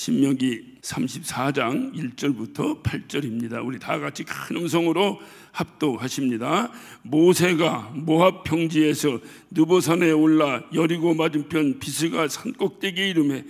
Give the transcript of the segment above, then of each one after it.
신명기 34장 1절부터 8절입니다. 우리 다 같이 큰 음성으로 합독하십니다. 모세가 모압 평지에서 느보산에 올라 여리고 맞은편 비스가 산꼭대기에 이르매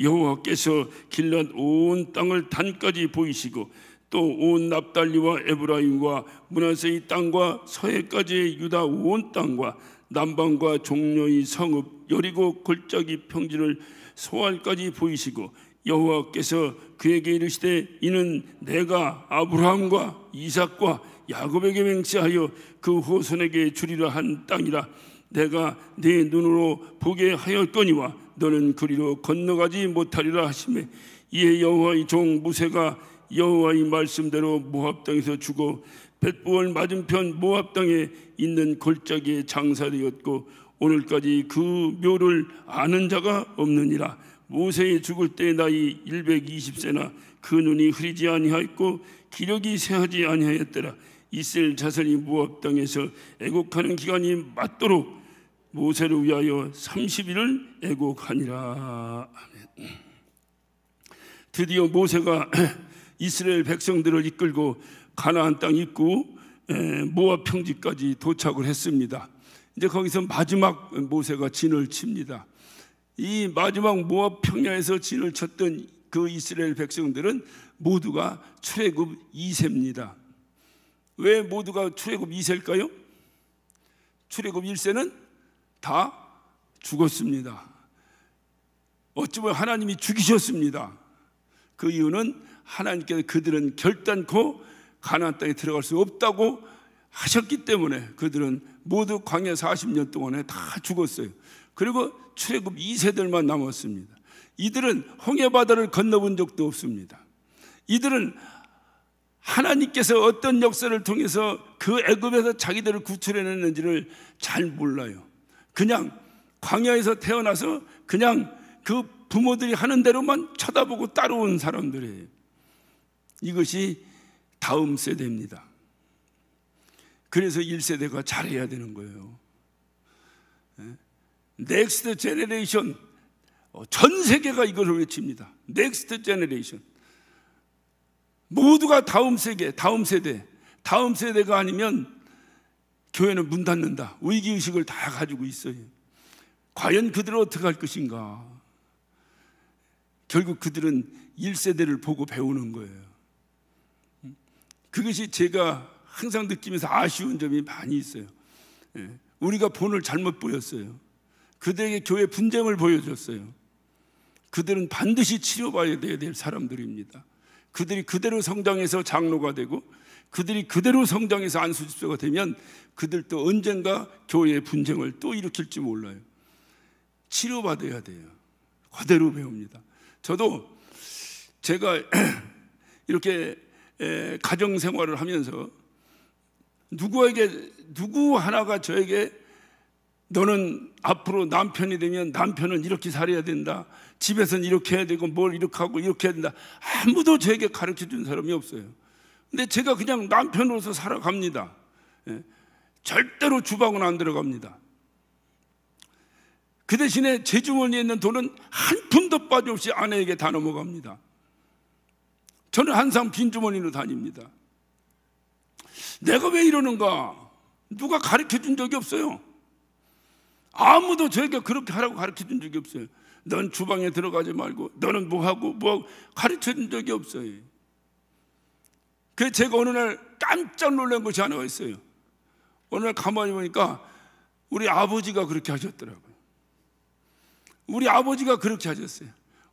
여호와께서 길앗 온 땅을 단까지 보이시고 또 온 납달리와 에브라임과 므낫세의 땅과 서해까지의 유다 온 땅과 남방과 종려의 성읍 여리고 골짜기 평지를 소알까지 보이시고 여호와께서 그에게 이르시되 이는 내가 아브라함과 이삭과 야곱에게 맹세하여 그 후손에게 주리라 한 땅이라. 내가 네 눈으로 보게 하였거니와 너는 그리로 건너가지 못하리라 하시매 이에 여호와의 종 모세가 여호와의 말씀대로 모압 땅에서 죽어 벳부얼 맞은편 모압 땅에 있는 골짜기에 장사되었고 오늘까지 그 묘를 아는 자가 없느니라. 모세의 죽을 때 나이 120세나 그 눈이 흐리지 아니하였고 기력이 쇠하지 아니하였더라. 이스라엘 자손이 모압 땅에서 애곡하는 기간이 맞도록 모세를 위하여 30일을 애곡하니라. 아멘. 드디어 모세가 이스라엘 백성들을 이끌고 가나안 땅 입구 모압 평지까지 도착을 했습니다. 이제 거기서 마지막 모세가 진을 칩니다. 이 마지막 모압 평야에서 진을 쳤던 그 이스라엘 백성들은 모두가 출애굽 2세입니다. 왜 모두가 출애굽 2세일까요? 출애굽 1세는 다 죽었습니다. 어찌 보면 하나님이 죽이셨습니다. 그 이유는 하나님께서 그들은 결단코 가나안 땅에 들어갈 수 없다고 하셨기 때문에 그들은 모두 광야 40년 동안에 다 죽었어요. 그리고 출애굽 2세들만 남았습니다. 이들은 홍해바다를 건너본 적도 없습니다. 이들은 하나님께서 어떤 역사를 통해서 그 애굽에서 자기들을 구출해냈는지를 잘 몰라요. 그냥 광야에서 태어나서 그냥 그 부모들이 하는 대로만 쳐다보고 따라온 사람들이에요. 이것이 다음 세대입니다. 그래서 1세대가 잘해야 되는 거예요. 넥스트 제너레이션, 전 세계가 이걸 외칩니다. 넥스트 제너레이션. 모두가 다음 세대, 다음 세대가 아니면 교회는 문 닫는다. 위기의식을 다 가지고 있어요. 과연 그들은 어떻게 할 것인가? 결국 그들은 1세대를 보고 배우는 거예요. 그것이 제가 항상 느끼면서 아쉬운 점이 많이 있어요. 우리가 본을 잘못 보였어요. 그들에게 교회 분쟁을 보여줬어요. 그들은 반드시 치료받아야 될 사람들입니다. 그들이 그대로 성장해서 장로가 되고 그들이 그대로 성장해서 안수집사가 되면 그들도 언젠가 교회의 분쟁을 또 일으킬지 몰라요. 치료받아야 돼요. 그대로 배웁니다. 저도 제가 이렇게 가정생활을 하면서 누구 하나가 저에게 너는 앞으로 남편이 되면 남편은 이렇게 살아야 된다, 집에서는 이렇게 해야 되고 뭘 이렇게 하고 이렇게 해야 된다, 아무도 저에게 가르쳐 준 사람이 없어요. 근데 제가 그냥 남편으로서 살아갑니다. 절대로 주방은 안 들어갑니다. 그 대신에 제 주머니에 있는 돈은 한 푼도 빠짐없이 아내에게 다 넘어갑니다. 저는 항상 빈 주머니로 다닙니다. 내가 왜 이러는가? 누가 가르쳐 준 적이 없어요. 아무도 저에게 그렇게 하라고 가르쳐 준 적이 없어요. 넌 주방에 들어가지 말고 너는 뭐하고 가르쳐 준 적이 없어요. 그래서 제가 어느 날 깜짝 놀란 것이 하나가 있어요. 어느 날 가만히 보니까 우리 아버지가 그렇게 하셨더라고요. 우리 아버지가 그렇게 하셨어요.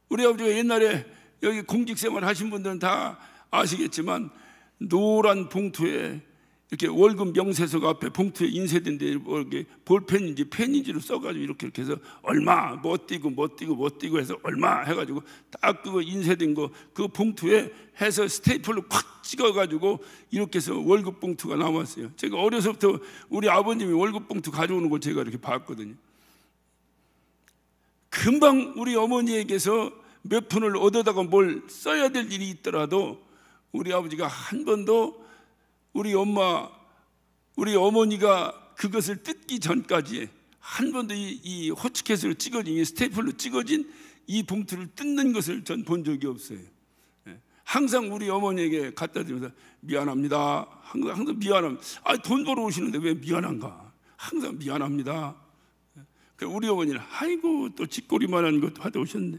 우리 아버지가 옛날에 여기 공직생활 하신 분들은 다 아시겠지만 노란 봉투에 이렇게 월급 명세서가 앞에 봉투에 인쇄된 데 이렇게 볼펜인지 펜인지로 써가지고 이렇게 해서 얼마 뭐 띄고 해서 얼마 해가지고 딱 그거 인쇄된 거 그 봉투에 해서 스테이플로 콱 찍어가지고 이렇게 해서 월급 봉투가 나왔어요. 제가 어려서부터 우리 아버님이 월급 봉투 가져오는 걸 제가 이렇게 봤거든요. 금방 우리 어머니에게서 몇 푼을 얻어다가 뭘 써야 될 일이 있더라도 우리 아버지가 한 번도 우리 어머니가 그것을 뜯기 전까지 한 번도 이 호치켓으로 찍어진, 이 스테이플로 찍어진 이 봉투를 뜯는 것을 전 본 적이 없어요. 항상 우리 어머니에게 갖다 드리면서 미안합니다. 항상 미안합니다. 돈 벌어 오시는데 왜 미안한가? 항상 미안합니다. 우리 어머니는 아이고 또 쥐꼬리만한 것도 하다 오셨는데,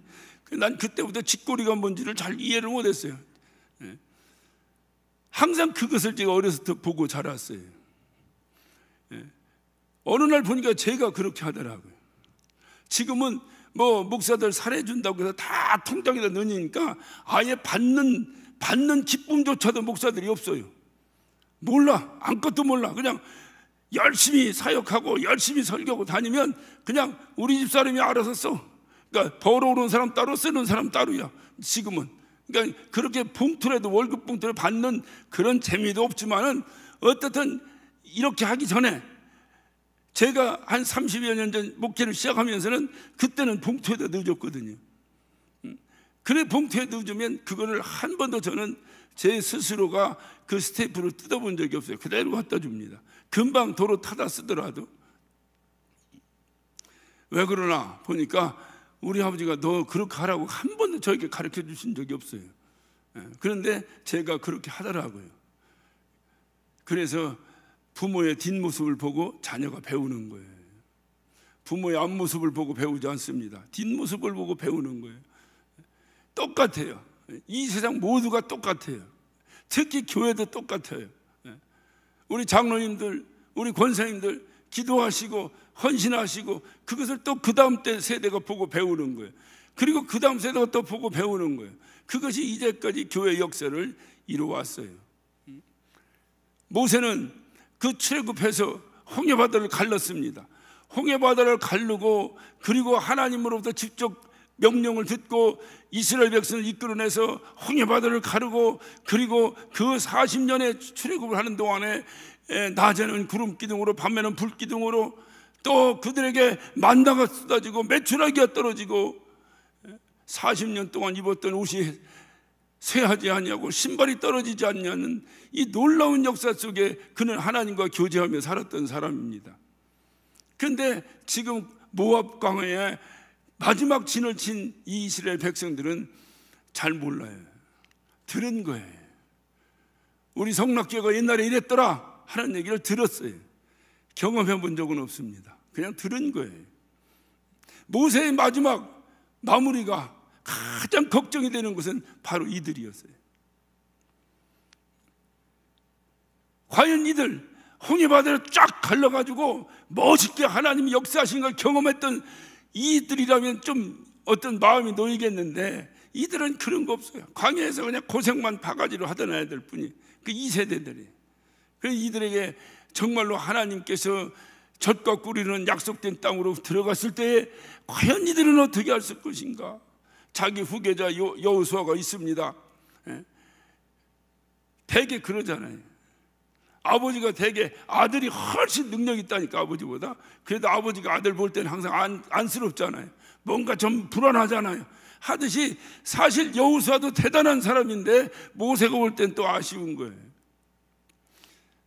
난 그때부터 쥐꼬리가 뭔지를 잘 이해를 못했어요. 항상 그것을 제가 어렸을 때 보고 자랐어요. 어느 날 보니까 제가 그렇게 하더라고요. 지금은 뭐 목사들 살해준다고 해서 다 통장에다 넣으니까 아예 받는 기쁨조차도 목사들이 없어요. 몰라, 아무것도 몰라. 그냥 열심히 사역하고 열심히 설교하고 다니면 그냥 우리 집 사람이 알아서 써. 그러니까 벌어오는 사람 따로 쓰는 사람 따로야 지금은. 그러니까 그렇게 봉투라도 월급 봉투를 받는 그런 재미도 없지만은 어떻든 이렇게 하기 전에 제가 한 30여 년 전 목회를 시작하면서는 그때는 봉투에다 넣어줬거든요. 그래 봉투에 넣어주면 그거를 한 번도 저는 제 스스로가 그 스태프로 뜯어본 적이 없어요. 그대로 갖다 줍니다. 금방 도로 타다 쓰더라도. 왜 그러나 보니까 우리 아버지가 너 그렇게 하라고 한 번도 저에게 가르쳐 주신 적이 없어요. 그런데 제가 그렇게 하더라고요. 그래서 부모의 뒷모습을 보고 자녀가 배우는 거예요. 부모의 앞모습을 보고 배우지 않습니다. 뒷모습을 보고 배우는 거예요. 똑같아요. 이 세상 모두가 똑같아요. 특히 교회도 똑같아요. 우리 장로님들, 우리 권사님들 기도하시고 헌신하시고 그것을 또 그 다음 때 세대가 보고 배우는 거예요. 그리고 그 다음 세대가 또 보고 배우는 거예요. 그것이 이제까지 교회 역사를 이루어왔어요. 모세는 그 출애굽해서 홍해바다를 갈랐습니다. 홍해바다를 가르고 그리고 하나님으로부터 직접 명령을 듣고 이스라엘 백성을 이끌어내서 홍해바다를 가르고 그리고 그 40년의 출애굽을 하는 동안에 낮에는 구름 기둥으로 밤에는 불 기둥으로 또 그들에게 만나가 쏟아지고 메추라기가 떨어지고 40년 동안 입었던 옷이 쇠하지 아니하고 신발이 떨어지지 않냐는 이 놀라운 역사 속에 그는 하나님과 교제하며 살았던 사람입니다. 그런데 지금 모압 광야에 마지막 진을 친 이 이스라엘 백성들은 잘 몰라요. 들은 거예요. 우리 성락교회가 옛날에 이랬더라 하는 얘기를 들었어요. 경험해 본 적은 없습니다. 그냥 들은 거예요. 모세의 마지막 마무리가 가장 걱정이 되는 것은 바로 이들이었어요. 과연 이들 홍해바다를 쫙 갈라가지고 멋있게 하나님이 역사하신 걸 경험했던 이들이라면 좀 어떤 마음이 놓이겠는데 이들은 그런 거 없어요. 광야에서 그냥 고생만 바가지로 하던 애들 뿐이 그 2세대들이. 그래서 이들에게 정말로 하나님께서 젖과 꿀이는 약속된 땅으로 들어갔을 때 과연 이들은 어떻게 할 것인가. 자기 후계자 여호수아가 있습니다. 대개 그러잖아요. 아버지가 대개 아들이 훨씬 능력이 있다니까 아버지보다. 그래도 아버지가 아들 볼 때는 항상 안쓰럽잖아요. 뭔가 좀 불안하잖아요. 하듯이 사실 여호수아도 대단한 사람인데 모세가 볼 땐 또 아쉬운 거예요.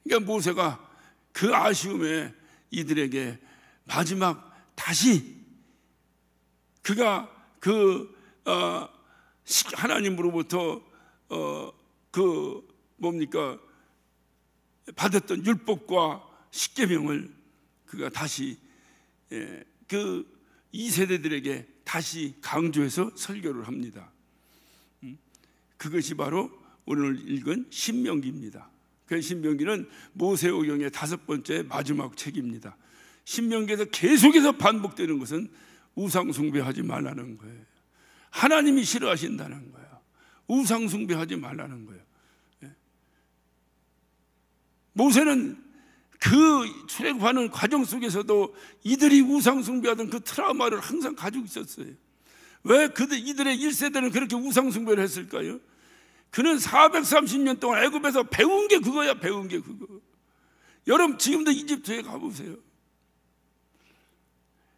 그러니까 모세가 그 아쉬움에 이들에게 마지막 다시 그가 하나님으로부터 받았던 율법과 십계명을 그가 다시 그 2세대들에게 다시 강조해서 설교를 합니다. 그것이 바로 오늘 읽은 신명기입니다. 그 신명기는 모세오경의 5번째 마지막 책입니다. 신명기에서 계속해서 반복되는 것은 우상숭배하지 말라는 거예요. 하나님이 싫어하신다는 거예요. 우상숭배하지 말라는 거예요. 모세는 그 출애굽하는 과정 속에서도 이들이 우상숭배하던 그 트라우마를 항상 가지고 있었어요. 왜 이들의 1세대는 그렇게 우상숭배를 했을까요? 그는 430년 동안 애굽에서 배운 게 그거야. 배운 게 그거. 여러분 지금도 이집트에 가보세요.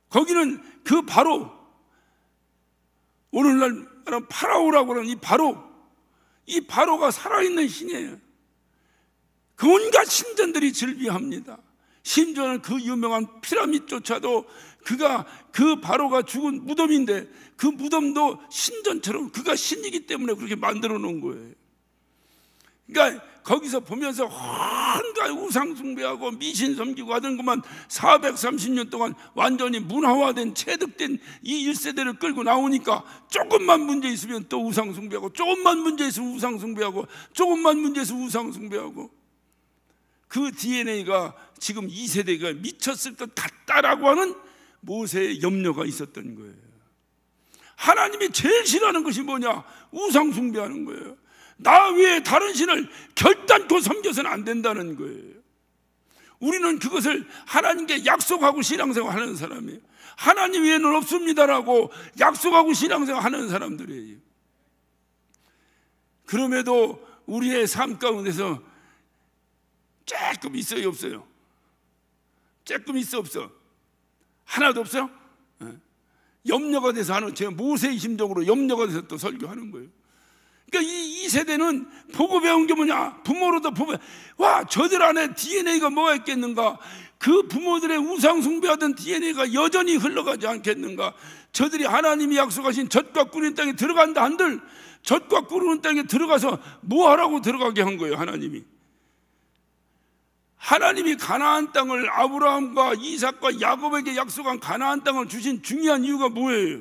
거기는 그 바로 오늘날 파라오라고 하는 이 바로가 살아있는 신이에요. 그 온갖 신전들이 즐비합니다. 심지어는 그 유명한 피라밋조차도 그가 그 바로가 죽은 무덤인데 그 무덤도 신전처럼 그가 신이기 때문에 그렇게 만들어 놓은 거예요. 그러니까 거기서 보면서 한가지 우상 숭배하고 미신 섬기고 하던 것만 430년 동안 완전히 문화화된 체득된 이 1세대를 끌고 나오니까 조금만 문제 있으면 또 우상 숭배하고, 조금만 문제 있으면 우상 숭배하고, 조금만 문제 있으면 우상 숭배하고, 그 DNA가 지금 2세대가 미쳤을 것 같다라고 하는 모세의 염려가 있었던 거예요. 하나님이 제일 싫어하는 것이 뭐냐? 우상 숭배하는 거예요. 나 외에 다른 신을 결단코 섬겨서는 안 된다는 거예요. 우리는 그것을 하나님께 약속하고 신앙생활 하는 사람이에요. 하나님 외에는 없습니다라고 약속하고 신앙생활 하는 사람들이에요. 그럼에도 우리의 삶 가운데서 조금 있어요, 없어요? 조금 있어, 없어? 하나도 없어요? 염려가 돼서 하는, 제가 모세의 심정으로 염려가 돼서 또 설교하는 거예요. 그러니까 이 세대는 보고 배운 게 뭐냐? 부모로도 보고, 와, 저들 안에 DNA가 뭐가 있겠는가? 그 부모들의 우상 숭배하던 DNA가 여전히 흘러가지 않겠는가? 저들이 하나님이 약속하신 젖과 꿀인 땅에 들어간다 한들 젖과 꿀인 땅에 들어가서 뭐 하라고 들어가게 한 거예요? 하나님이 가나안 땅을 아브라함과 이삭과 야곱에게 약속한 가나안 땅을 주신 중요한 이유가 뭐예요?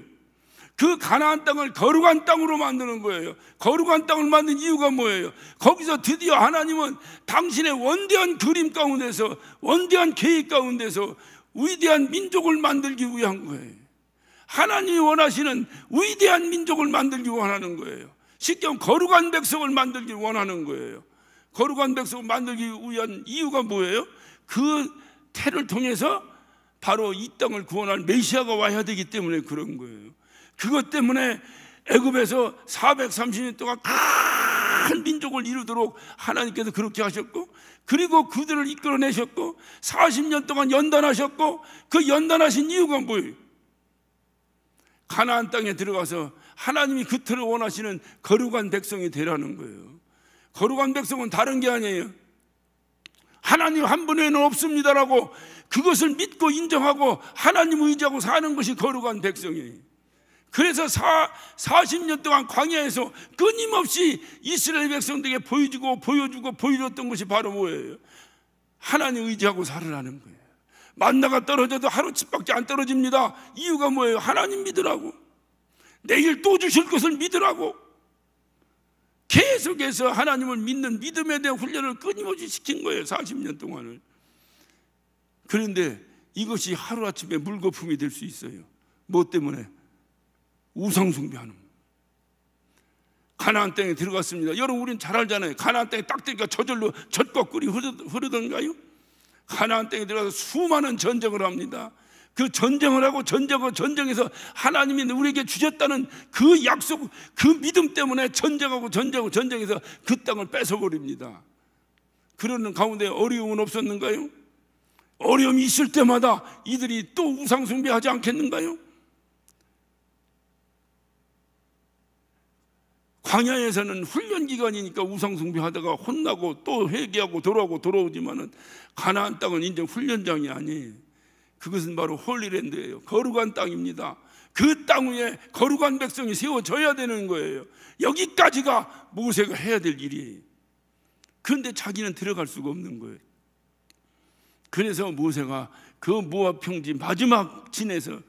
그 가나안 땅을 거룩한 땅으로 만드는 거예요. 거룩한 땅을 만든 이유가 뭐예요? 거기서 드디어 하나님은 당신의 원대한 그림 가운데서, 원대한 계획 가운데서 위대한 민족을 만들기 위한 거예요. 하나님이 원하시는 위대한 민족을 만들기 원하는 거예요. 쉽게 말하면 거룩한 백성을 만들기 원하는 거예요. 거룩한 백성을 만들기 위한 이유가 뭐예요? 그 태를 통해서 바로 이 땅을 구원할 메시아가 와야 되기 때문에 그런 거예요. 그것 때문에 애굽에서 430년 동안 큰 민족을 이루도록 하나님께서 그렇게 하셨고, 그리고 그들을 이끌어내셨고, 40년 동안 연단하셨고, 그 연단하신 이유가 뭐예요? 가나안 땅에 들어가서 하나님이 그 틀을 원하시는 거룩한 백성이 되라는 거예요. 거룩한 백성은 다른 게 아니에요. 하나님 한 분 외에는 없습니다라고 그것을 믿고 인정하고 하나님 의지하고 사는 것이 거룩한 백성이에요. 그래서 40년 동안 광야에서 끊임없이 이스라엘 백성들에게 보여줬던 것이 바로 뭐예요? 하나님 의지하고 살으라는 거예요. 만나가 떨어져도 하루치밖에 안 떨어집니다. 이유가 뭐예요? 하나님 믿으라고, 내일 또 주실 것을 믿으라고, 계속해서 하나님을 믿는 믿음에 대한 훈련을 끊임없이 시킨 거예요. 40년 동안을. 그런데 이것이 하루아침에 물거품이 될 수 있어요. 뭐 때문에? 우상 숭배하는. 가나안 땅에 들어갔습니다. 여러분, 우리는 잘 알잖아요. 가나안 땅에 딱 들어가니까 저절로 젖과 꿀이 흐르던가요? 가나안 땅에 들어가서 수많은 전쟁을 합니다. 그 전쟁을 하고 전쟁에서 하나님이 우리에게 주셨다는 그 약속, 그 믿음 때문에 전쟁에서 그 땅을 뺏어버립니다. 그러는 가운데 어려움은 없었는가요? 어려움이 있을 때마다 이들이 또 우상 숭배하지 않겠는가요? 광야에서는 훈련 기간이니까 우상 숭배하다가 혼나고 또 회개하고 돌아오지만은 가나안 땅은 이제 훈련장이 아니에요. 그것은 바로 홀리랜드예요. 거룩한 땅입니다. 그 땅 위에 거룩한 백성이 세워져야 되는 거예요. 여기까지가 모세가 해야 될 일이에요. 그런데 자기는 들어갈 수가 없는 거예요. 그래서 모세가 그 모압 평지 마지막 진에서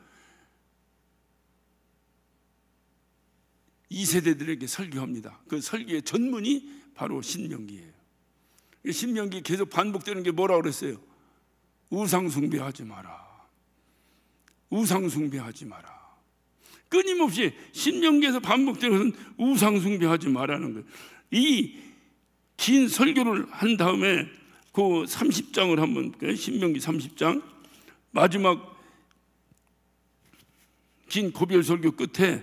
이 세대들에게 설교합니다. 그 설교의 전문이 바로 신명기예요. 신명기 계속 반복되는 게 뭐라고 그랬어요? 우상 숭배하지 마라. 우상 숭배하지 마라. 끊임없이 신명기에서 반복되는 것은 우상 숭배하지 마라는 거예요. 이 긴 설교를 한 다음에 그 30장을 한번 볼까요? 신명기 30장 마지막 긴 고별 설교 끝에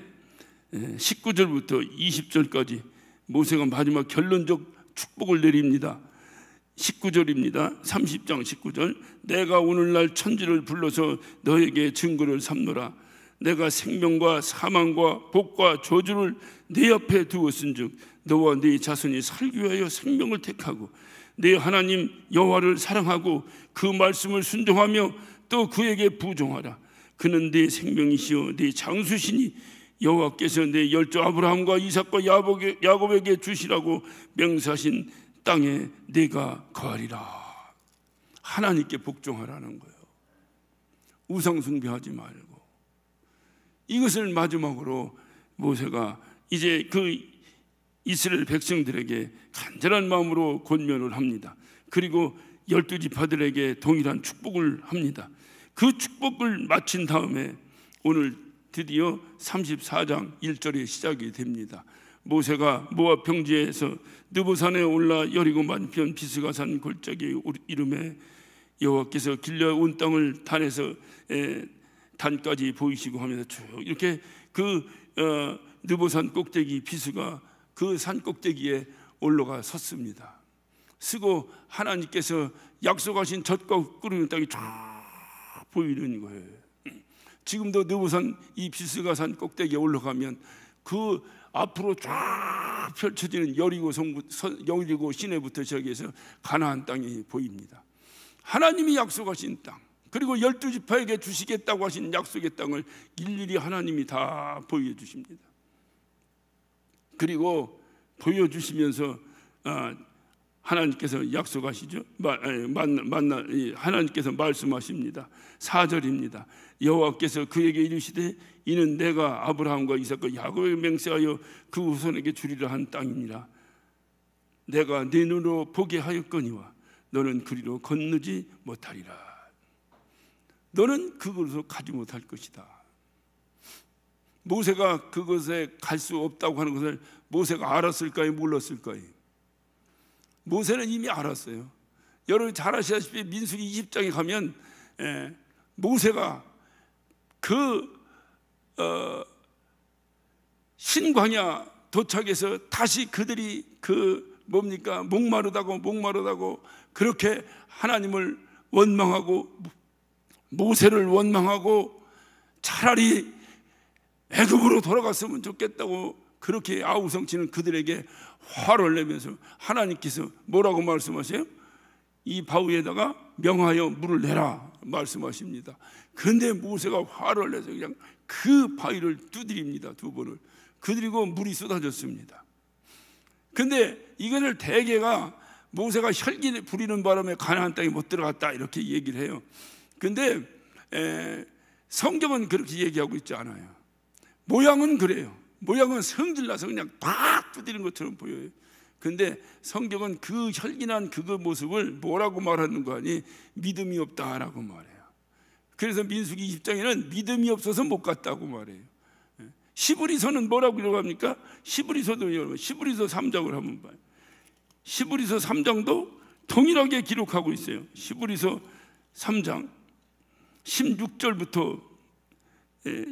19절부터 20절까지 모세가 마지막 결론적 축복을 내립니다. 19절입니다. 30장 19절. 내가 오늘날 천지를 불러서 너에게 증거를 삼노라. 내가 생명과 사망과 복과 저주를 네 앞에 두었은즉 너와 네 자손이 살기 위하여 생명을 택하고 내 하나님 여호와를 사랑하고 그 말씀을 순종하며 또 그에게 부종하라. 그는 내 생명이시여 내 장수시니 여호와께서 내 열조 아브라함과 이삭과 야곱에게 주시라고 맹세하신 땅에 내가 거하리라. 하나님께 복종하라는 거예요. 우상 숭배하지 말고. 이것을 마지막으로 모세가 이제 그 이스라엘 백성들에게 간절한 마음으로 권면을 합니다. 그리고 12지파들에게 동일한 축복을 합니다. 그 축복을 마친 다음에 오늘 드디어 34장 1절에 시작이 됩니다. 모세가 모압 평지에서 느보산에 올라 여리고 만편 비스가산 골짜기에 이름에 여호와께서 길러 온 땅을 단에서 단까지 보이시고 하면서 쭉 이렇게 그 느보산 꼭대기 비스가 그 산 꼭대기에 올라가 섰습니다. 쓰고 하나님께서 약속하신 젖과 끓는 땅이 쫙 보이는 거예요. 지금도 느보산 이 비스가산 꼭대기에 올라가면 그 앞으로 쫙 펼쳐지는 여리고 시내부터 저기에서 가나안 땅이 보입니다. 하나님이 약속하신 땅, 그리고 12지파에게 주시겠다고 하신 약속의 땅을 일일이 하나님이 다 보여주십니다. 그리고 보여주시면서 하나님께서 약속하시죠. 하나님께서 말씀하십니다. 4절입니다. 여호와께서 그에게 이르시되 이는 내가 아브라함과 이삭과 야곱에게 맹세하여 그 후손에게 주리라 한 땅이니라. 내가 네 눈으로 보게 하였거니와 너는 그리로 건너지 못하리라. 너는 그곳으로 가지 못할 것이다. 모세가 그곳에 갈 수 없다고 하는 것을 모세가 알았을까요? 몰랐을까요? 모세는 이미 알았어요. 여러분 잘 아시다시피 민수기 20장에 가면 모세가 그 신광야 도착해서 다시 그들이 목마르다고 그렇게 하나님을 원망하고 모세를 원망하고 차라리 애굽으로 돌아갔으면 좋겠다고 그렇게 아우성치는 그들에게 화를 내면서 하나님께서 뭐라고 말씀하세요? 이 바위에다가 명하여 물을 내라 말씀하십니다. 그런데 모세가 화를 내서 그냥 그 바위를 두드립니다. 두 번을. 그리고 물이 쏟아졌습니다. 근데 이거를 대개가 모세가 혈기 부리는 바람에 가나안 땅에 못 들어갔다 이렇게 얘기를 해요. 근데 성경은 그렇게 얘기하고 있지 않아요. 모양은 그래요. 모양은 성질나서 그냥 팍 두드리는 것처럼 보여요. 근데 성경은 그 혈기난 그 모습을 뭐라고 말하는 거 아니? 믿음이 없다라고 말해요. 그래서 민수기 20장에는 믿음이 없어서 못 갔다고 말해요. 시브리서는 뭐라고 합니까? 시브리서도 3장을 한번 봐요. 시브리서 3장도 동일하게 기록하고 있어요. 시브리서 3장 16절부터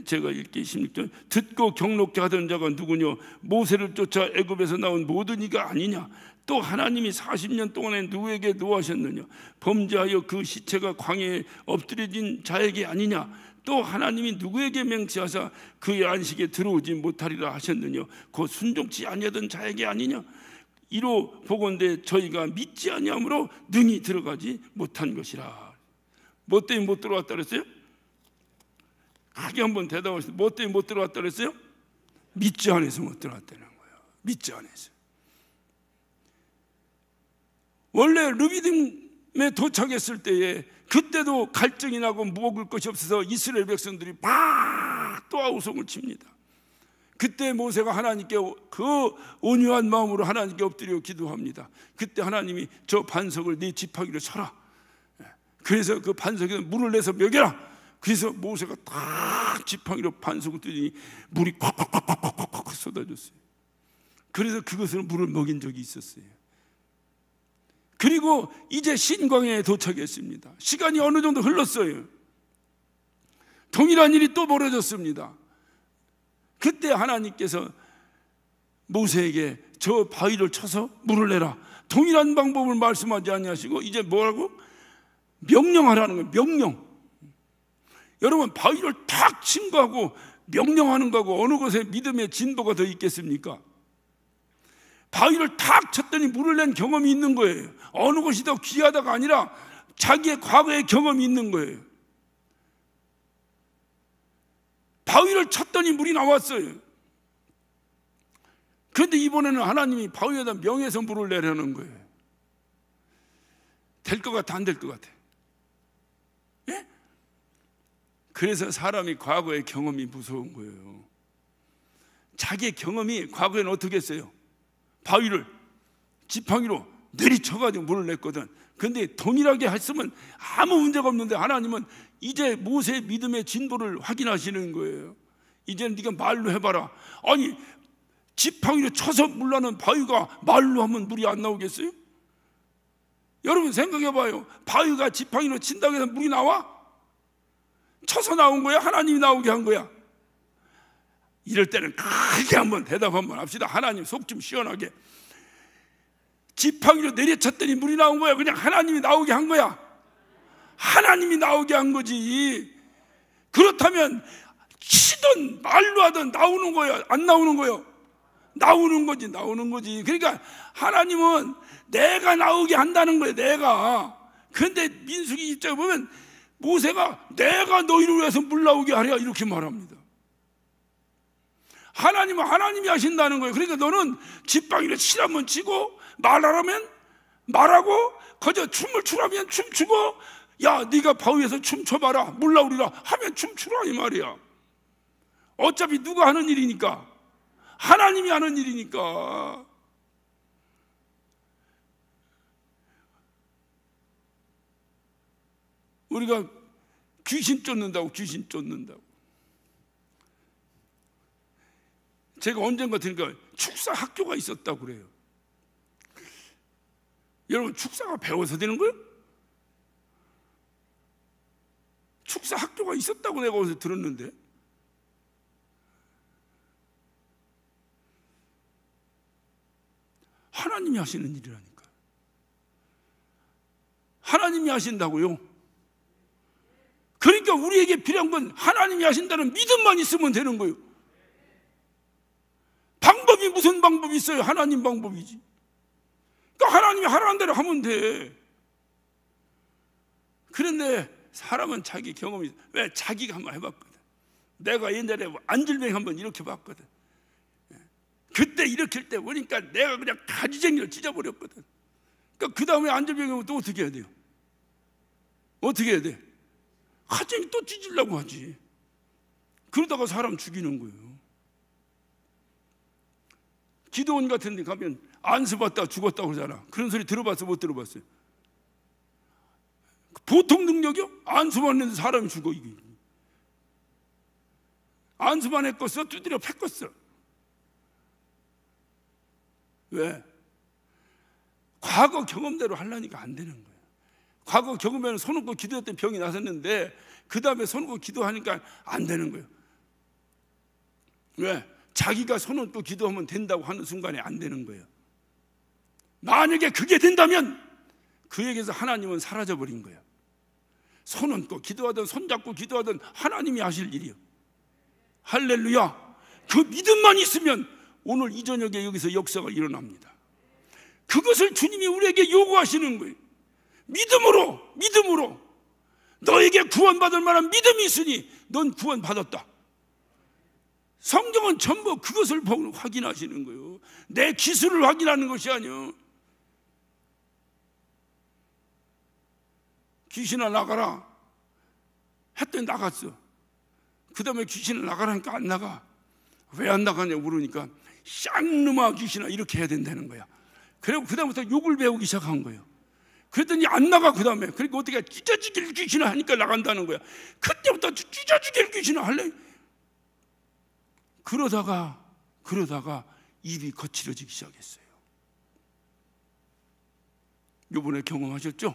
제가 읽기 16절. 듣고 경록케 하던 자가 누구냐? 모세를 쫓아 애굽에서 나온 모든 이가 아니냐? 또 하나님이 40년 동안에 누구에게 노하셨느냐? 범죄하여 그 시체가 광야에 엎드려진 자에게 아니냐? 또 하나님이 누구에게 맹세하사 그의 안식에 들어오지 못하리라 하셨느냐? 곧 순종치 아니하던 자에게 아니냐? 이로 보건대 저희가 믿지 아니함으로 능히 들어가지 못한 것이라. 뭐 때문에 못 들어왔다 그랬어요? 크게 한번 대답하세요. 뭐 때문에 못 들어왔다 그랬어요? 믿지 않아서 못 들어왔다는 거예요. 믿지 않아서. 원래 르비딤에 도착했을 때에 그때도 갈증이 나고 먹을 것이 없어서 이스라엘 백성들이 막 또 아우성을 칩니다. 그때 모세가 하나님께 그 온유한 마음으로 하나님께 엎드려 기도합니다. 그때 하나님이 저 반석을 네 지팡이로 쳐라. 그래서 그 반석에서 물을 내서 먹여라. 그래서 모세가 딱 지팡이로 반석을 뜨더니 물이 콱콱콱콱콱 쏟아졌어요. 그래서 그것으로 물을 먹인 적이 있었어요. 그리고 이제 신광야에 도착했습니다. 시간이 어느 정도 흘렀어요. 동일한 일이 또 벌어졌습니다. 그때 하나님께서 모세에게 저 바위를 쳐서 물을 내라. 동일한 방법을 말씀하지 아니하시고 이제 뭐라고? 명령하라는 거예요. 명령. 여러분 바위를 탁 친 거하고 명령하는 거하고 어느 것에 믿음의 진보가 더 있겠습니까? 바위를 탁 쳤더니 물을 낸 경험이 있는 거예요. 어느 것이 더 귀하다가 아니라 자기의 과거의 경험이 있는 거예요. 바위를 쳤더니 물이 나왔어요. 그런데 이번에는 하나님이 바위에다 명해서 물을 내려는 거예요. 될 것 같아, 안 될 것 같아? 예? 그래서 사람이 과거의 경험이 무서운 거예요. 자기의 경험이 과거에는 어떻게 했어요? 바위를 지팡이로 내리쳐가지고 물을 냈거든. 근데 동일하게 했으면 아무 문제가 없는데 하나님은 이제 모세의 믿음의 진보를 확인하시는 거예요. 이제는 네가 말로 해봐라. 아니, 지팡이로 쳐서 물 나는 바위가 말로 하면 물이 안 나오겠어요? 여러분 생각해봐요. 바위가 지팡이로 친다고 해서 물이 나와? 쳐서 나온 거야? 하나님이 나오게 한 거야? 이럴 때는 크게 한번 대답 한번 합시다. 하나님 속 좀 시원하게. 지팡이로 내려쳤더니 물이 나온 거야? 그냥 하나님이 나오게 한 거야? 하나님이 나오게 한 거지. 그렇다면 치든 말로 하든 나오는 거야? 안 나오는 거야? 나오는 거지, 나오는 거지. 그러니까 하나님은 내가 나오게 한다는 거예요, 내가. 그런데 민수기 입장에 보면 모세가 내가 너희를 위해서 물 나오게 하랴 이렇게 말합니다. 하나님은 하나님이 하신다는 거예요. 그러니까 너는 지팡이를 치라면 치고 말하라면 말하고 거저 춤을 추라면 춤추고 야 네가 바위에서 춤춰봐라 물 나오리라 하면 춤추라 이 말이야. 어차피 누가 하는 일이니까, 하나님이 하는 일이니까. 우리가 귀신 쫓는다고 제가 언젠가 들으니까 축사 학교가 있었다고 그래요. 여러분 축사가 배워서 되는 거예요? 축사 학교가 있었다고 내가 어디서 들었는데. 하나님이 하시는 일이라니까. 하나님이 하신다고요. 그러니까 우리에게 필요한 건 하나님이 하신다는 믿음만 있으면 되는 거예요. 방법이 무슨 방법이 있어요? 하나님 방법이지. 그러니까 하나님이 하라는 대로 하면 돼. 그런데 사람은 자기 경험이 있어. 왜? 자기가 한번 해봤거든. 내가 옛날에 안질뱅이 한번 이렇게 봤거든. 그때 일으킬 때 보니까 내가 그냥 가지쟁이를 찢어버렸거든. 그러니까 그 다음에 안질뱅이 오면 또 어떻게 해야 돼요? 어떻게 해야 돼? 가지쟁이 또 찢으려고 하지. 그러다가 사람 죽이는 거예요. 기도원 같은 데 가면 안수받다 죽었다고 그러잖아. 그런 소리 들어봤어? 못 들어봤어요? 보통 능력이요? 안수받는데 사람이 죽어. 이게 안수만 했겠어? 두드려 팼겠어. 왜? 과거 경험대로 하려니까 안 되는 거예요. 과거 경험에는 손 얹고 기도했던 병이 나섰는데 그 다음에 손 얹고 기도하니까 안 되는 거예요. 왜? 자기가 손 얹고 기도하면 된다고 하는 순간에 안 되는 거예요. 만약에 그게 된다면 그에게서 하나님은 사라져버린 거예요. 손 얹고 기도하든 손잡고 기도하든 하나님이 하실 일이요. 할렐루야. 그 믿음만 있으면 오늘 이 저녁에 여기서 역사가 일어납니다. 그것을 주님이 우리에게 요구하시는 거예요. 믿음으로 너에게 구원받을 만한 믿음이 있으니 넌 구원받았다. 성경은 전부 그것을 확인하시는 거예요. 내 기술을 확인하는 것이 아니에요. 귀신아 나가라 했더니 나갔어. 그 다음에 귀신을 나가라니까 안 나가. 왜 안 나가냐고 물으니까 쌍놈아 귀신아 이렇게 해야 된다는 거야. 그리고 그 다음부터 욕을 배우기 시작한 거예요. 그랬더니 안 나가. 그 다음에 그러니까 어떻게 찢어지길 귀신을 하니까 나간다는 거야. 그때부터 찢어지길 귀신을 할래. 그러다가 입이 거칠어지기 시작했어요. 요번에 경험하셨죠?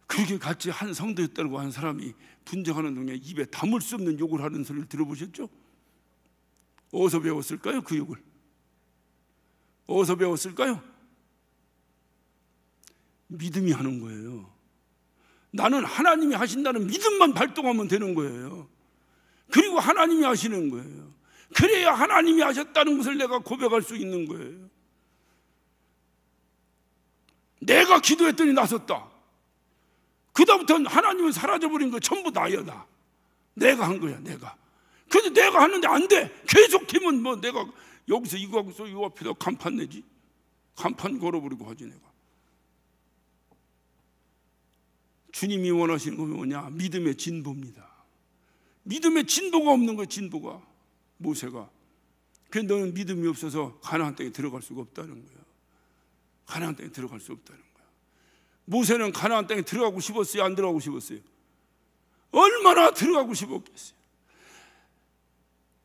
그렇게 같이 한 성도였다고 한 사람이 분쟁하는 중에 입에 담을 수 없는 욕을 하는 소리를 들어보셨죠? 어디서 배웠을까요? 그 욕을 어디서 배웠을까요? 믿음이 하는 거예요. 나는 하나님이 하신다는 믿음만 발동하면 되는 거예요. 그리고 하나님이 하시는 거예요. 그래야 하나님이 하셨다는 것을 내가 고백할 수 있는 거예요. 내가 기도했더니 나섰다. 그다음부터는 하나님은 사라져버린 거 전부 나야. 나 내가 한 거야. 내가. 근데 내가 하는데 안 돼. 계속하면 뭐 내가 여기서 이거 하고서 이 앞에다 간판 내지. 간판 걸어버리고 하지 내가. 주님이 원하시는 건 뭐냐? 믿음의 진보입니다. 믿음의 진보가 없는 거야. 진보가. 모세가. 그래서 너는 믿음이 없어서 가나안 땅에 들어갈 수가 없다는 거야. 가나안 땅에 들어갈 수 없다는 거야. 모세는 가나안 땅에 들어가고 싶었어요? 안 들어가고 싶었어요? 얼마나 들어가고 싶었겠어요.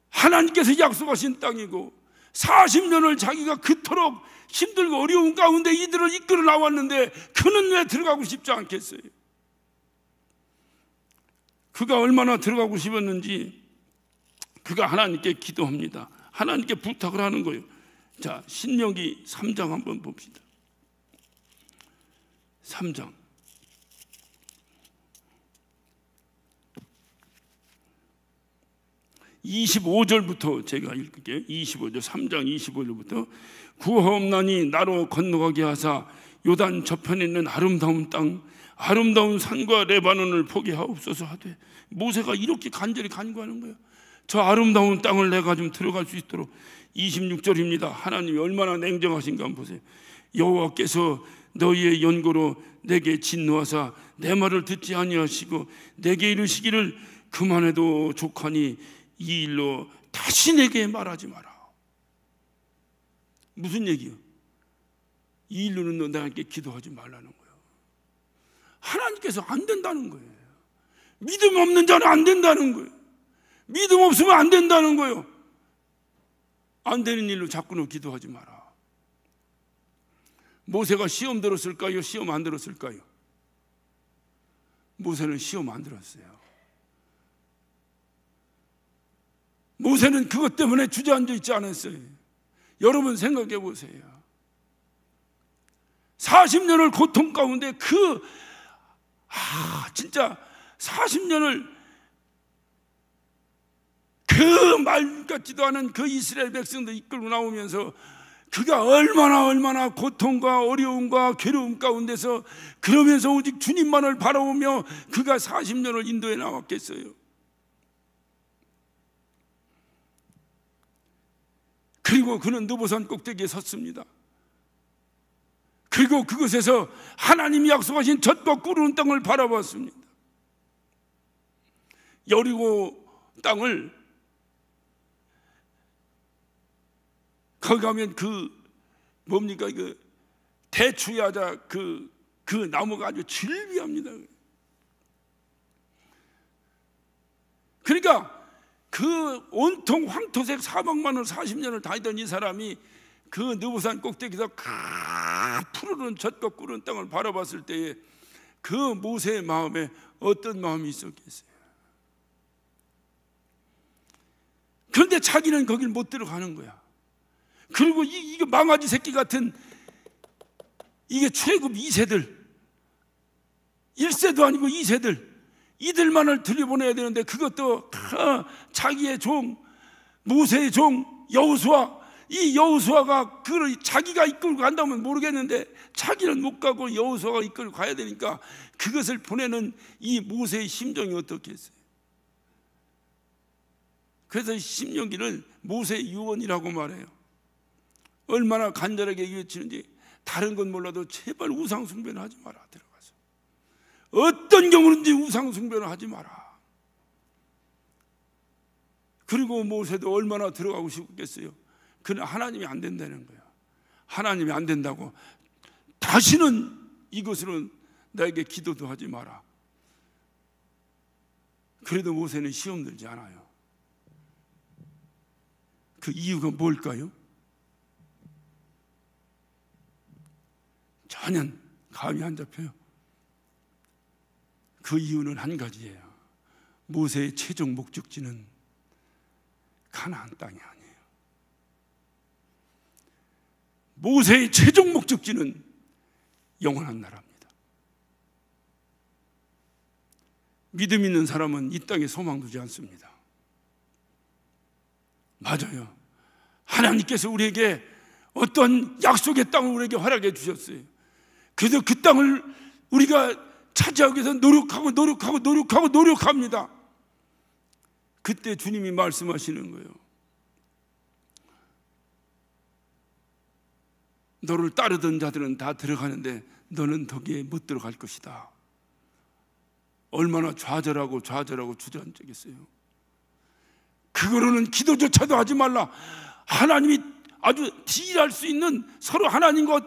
하나님께서 약속하신 땅이고 40년을 자기가 그토록 힘들고 어려운 가운데 이들을 이끌어 나왔는데 그는 왜 들어가고 싶지 않겠어요? 그가 얼마나 들어가고 싶었는지 그가 하나님께 기도합니다. 하나님께 부탁을 하는 거예요. 자, 신명기 3장 한번 봅시다. 3장 25절부터 제가 읽을게요. 25절 3장 25절부터 구하옵나니 나로 건너가게 하사 요단 저편에 있는 아름다운 땅 아름다운 산과 레바논을 보게 하옵소서 하되 모세가 이렇게 간절히 간구하는 거예요. 저 아름다운 땅을 내가 좀 들어갈 수 있도록. 26절입니다. 하나님이 얼마나 냉정하신가 한번 보세요. 여호와께서 너희의 연고로 내게 진노하사 내 말을 듣지 아니하시고 내게 이르시기를 그만해도 족하니 이 일로 다시 내게 말하지 마라. 무슨 얘기요? 이 일로는 너 나에게 기도하지 말라는 거예요. 하나님께서 안 된다는 거예요. 믿음 없는 자는 안 된다는 거예요. 믿음 없으면 안 된다는 거예요. 안 되는 일로 자꾸는 기도하지 마라. 모세가 시험 들었을까요? 시험 안 들었을까요? 모세는 시험 안 들었어요. 모세는 그것 때문에 주저앉아 있지 않았어요. 여러분 생각해 보세요. 40년을 고통 가운데 진짜 40년을 그 말 같지도 않은 그 이스라엘 백성들 이끌고 나오면서 그가 얼마나 고통과 어려움과 괴로움 가운데서 그러면서 오직 주님만을 바라보며 그가 40년을 인도해 나왔겠어요. 그리고 그는 느보산 꼭대기에 섰습니다. 그리고 그곳에서 하나님이 약속하신 젖과 꿀은 땅을 바라봤습니다. 여리고 땅을 거기 가면 뭡니까? 대추야자 그 나무가 아주 질비합니다. 그러니까 그 온통 황토색 사막만을 40년을 다니던 이 사람이 그 느보산 꼭대기에서 푸르른 젖과 꿀은 땅을 바라봤을 때에 그 모세의 마음에 어떤 마음이 있었겠어요? 그런데 자기는 거길 못 들어가는 거야. 그리고 이게 망아지 새끼 같은 이게 최급 2세들 1세도 아니고 2세들 이들만을 들여보내야 되는데 그것도 자기의 종 모세의 종 여호수아 이 여호수아가 자기가 이끌고 간다면 모르겠는데 자기는 못 가고 여호수아가 이끌고 가야 되니까 그것을 보내는 이 모세의 심정이 어떻겠어요? 그래서 신명기를 모세의 유언이라고 말해요. 얼마나 간절하게 외치는지 다른 건 몰라도 제발 우상 숭배는 하지 마라. 들어가서 어떤 경우든지 우상 숭배는 하지 마라. 그리고 모세도 얼마나 들어가고 싶겠어요. 그는 하나님이 안 된다는 거예요. 하나님이 안 된다고 다시는 이것으로는 나에게 기도도 하지 마라. 그래도 모세는 시험 들지 않아요. 그 이유가 뭘까요? 전혀 감이 안 잡혀요. 그 이유는 한 가지예요. 모세의 최종 목적지는 가나안 땅이 아니에요. 모세의 최종 목적지는 영원한 나라입니다. 믿음 있는 사람은 이 땅에 소망 두지 않습니다. 맞아요. 하나님께서 우리에게 어떤 약속의 땅을 우리에게 허락해 주셨어요. 그래서 그 땅을 우리가 차지하기 위해서 노력합니다. 그때 주님이 말씀하시는 거예요. 너를 따르던 자들은 다 들어가는데 너는 거기에 못 들어갈 것이다. 얼마나 좌절하고 주저앉았겠어요. 그거로는 기도조차도 하지 말라. 하나님이 아주 딜할 수 있는, 서로 하나님과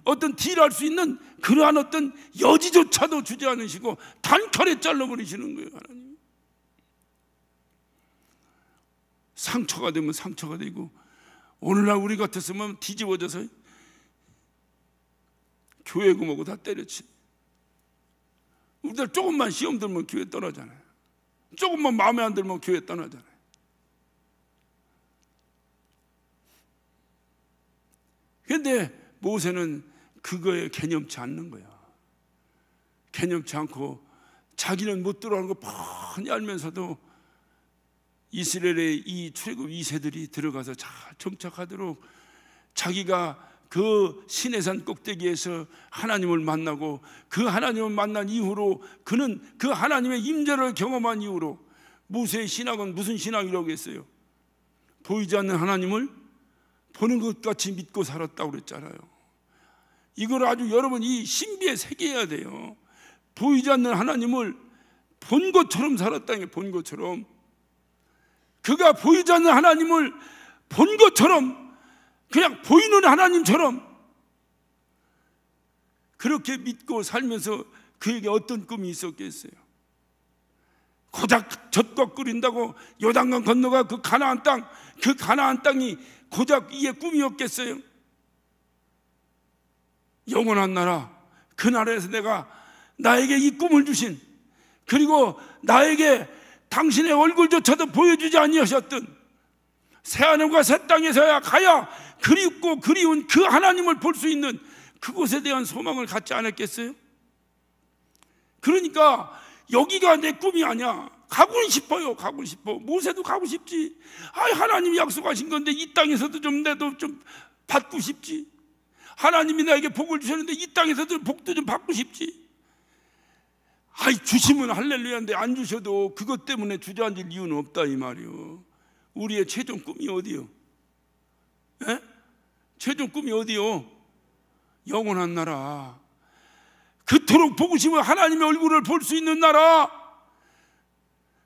어떤 딜할 수 있는 그러한 어떤 여지조차도 주지 않으시고 단칼에 잘라버리시는 거예요. 하나님. 상처가 되면 상처가 되고, 오늘날 우리 같았으면 뒤집어져서 교회 구멍고 다 때려치. 우리들 조금만 시험 들면 교회 떠나잖아요. 조금만 마음에 안 들면 교회 떠나잖아요. 그런데 모세는 그거에 개념치 않는 거야. 개념치 않고 자기는 못 들어가는 거 뻔히 알면서도 이스라엘의 이 출애굽 2세들이 들어가서 잘 정착하도록 자기가 그 시내산 꼭대기에서 하나님을 만나고, 그 하나님을 만난 이후로 그는 그 하나님의 임재를 경험한 이후로, 모세의 신앙은 무슨 신앙이라고 했어요? 보이지 않는 하나님을 보는 것 같이 믿고 살았다고 그랬잖아요. 이걸 아주 여러분 이 신비에 새겨야 돼요. 보이지 않는 하나님을 본 것처럼 살았다는 게, 본 것처럼. 그가 보이지 않는 하나님을 본 것처럼, 그냥 보이는 하나님처럼 그렇게 믿고 살면서 그에게 어떤 꿈이 있었겠어요? 고작 젖과 끓인다고 요단강 건너가 그 가나안 땅이 고작 이의 꿈이었겠어요? 영원한 나라, 그 나라에서 나에게 이 꿈을 주신, 그리고 나에게 당신의 얼굴조차도 보여주지 아니하셨던 새하늘과 새 땅에서야 가야 그립고 그리운 그 하나님을 볼 수 있는 그곳에 대한 소망을 갖지 않았겠어요? 그러니까 여기가 내 꿈이 아니야. 가고는 싶어요. 가고 싶어. 모세도 가고 싶지. 하나님이 약속하신 건데 이 땅에서도 내도 좀 받고 싶지. 하나님이 나에게 복을 주셨는데 이 땅에서도 복도 좀 받고 싶지. 주시면 할렐루야인데 안 주셔도 그것 때문에 주저앉을 이유는 없다 이 말이요. 우리의 최종 꿈이 어디요? 최종 꿈이 어디요? 영원한 나라, 그토록 보고 싶은 하나님의 얼굴을 볼 수 있는 나라,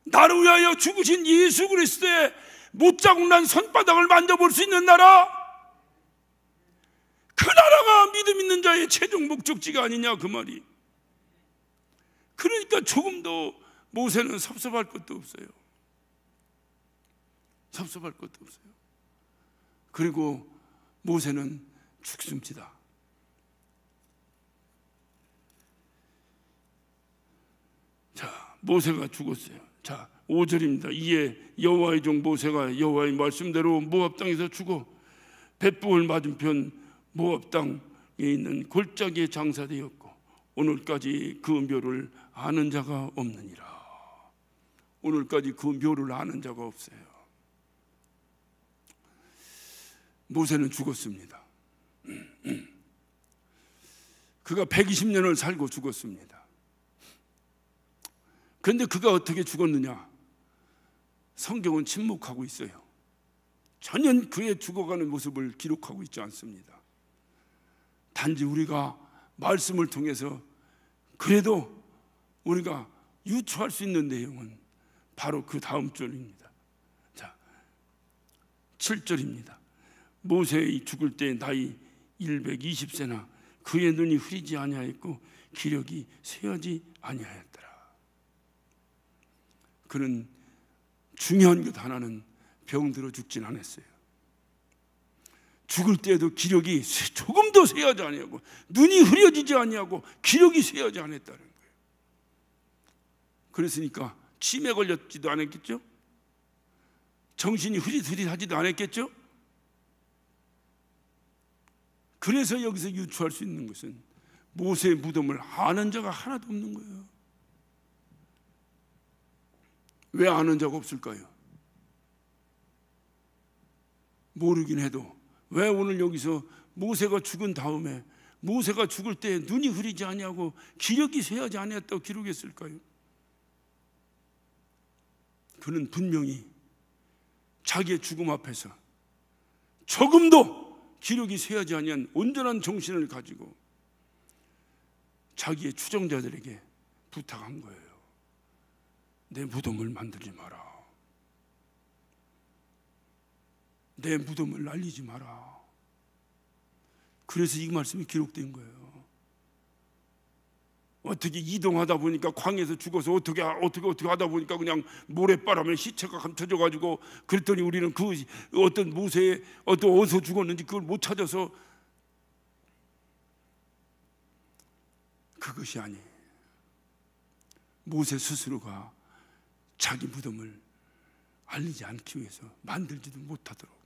나를 위하여 죽으신 예수 그리스도의 못자국난 손바닥을 만져볼 수 있는 나라, 그 나라가 믿음 있는 자의 최종 목적지가 아니냐 그 말이. 그러니까 조금도 모세는 섭섭할 것도 없어요. 섭섭할 것도 없어요. 그리고 모세는 죽습니다. 자, 모세가 죽었어요. 자, 5절입니다. 이에 여호와의 종 모세가 여호와의 말씀대로 모압 땅에서 죽어 벳부을 맞은편 모압 땅에 있는 골짜기에 장사되었고 오늘까지 그 묘를 아는 자가 없느니라. 오늘까지 그 묘를 아는 자가 없어요. 모세는 죽었습니다. 그가 120년을 살고 죽었습니다. 그런데 그가 어떻게 죽었느냐? 성경은 침묵하고 있어요. 전혀 그의 죽어가는 모습을 기록하고 있지 않습니다. 단지 우리가 말씀을 통해서 그래도 우리가 유추할 수 있는 내용은 바로 그 다음 절입니다. 자, 7절입니다. 모세의 죽을 때 나이 120세나 그의 눈이 흐리지 아니하였고 기력이 쇠하지 아니하였더라. 그는 중요한 것 하나는 병들어 죽진 않았어요. 죽을 때에도 기력이 조금도 쇠하지 아니하고 눈이 흐려지지 아니하고 기력이 쇠하지 않았다는 거예요. 그랬으니까 치매 걸렸지도 않았겠죠? 정신이 흐릿흐릿하지도 않았겠죠? 그래서 여기서 유추할 수 있는 것은 모세의 무덤을 아는 자가 하나도 없는 거예요. 왜 아는 자가 없을까요? 모르긴 해도 왜 오늘 여기서 모세가 죽은 다음에 모세가 죽을 때 눈이 흐리지 아니하고 기력이 쇠하지 아니했다고 기록했을까요? 그는 분명히 자기의 죽음 앞에서 조금도 기력이 쇠하지 아니한 온전한 정신을 가지고 자기의 추종자들에게 부탁한 거예요. 내 무덤을 만들지 마라. 내 무덤을 날리지 마라. 그래서 이 말씀이 기록된 거예요. 어떻게 이동하다 보니까 광에서 죽어서 어떻게 하다 보니까 그냥 모래바람에 시체가 감춰져 가지고 그랬더니 우리는 그 어떤 모세의 어디서 죽었는지 그걸 못 찾아서 그것이 아니에요. 모세 스스로가 자기 무덤을 알리지 않기 위해서 만들지도 못하도록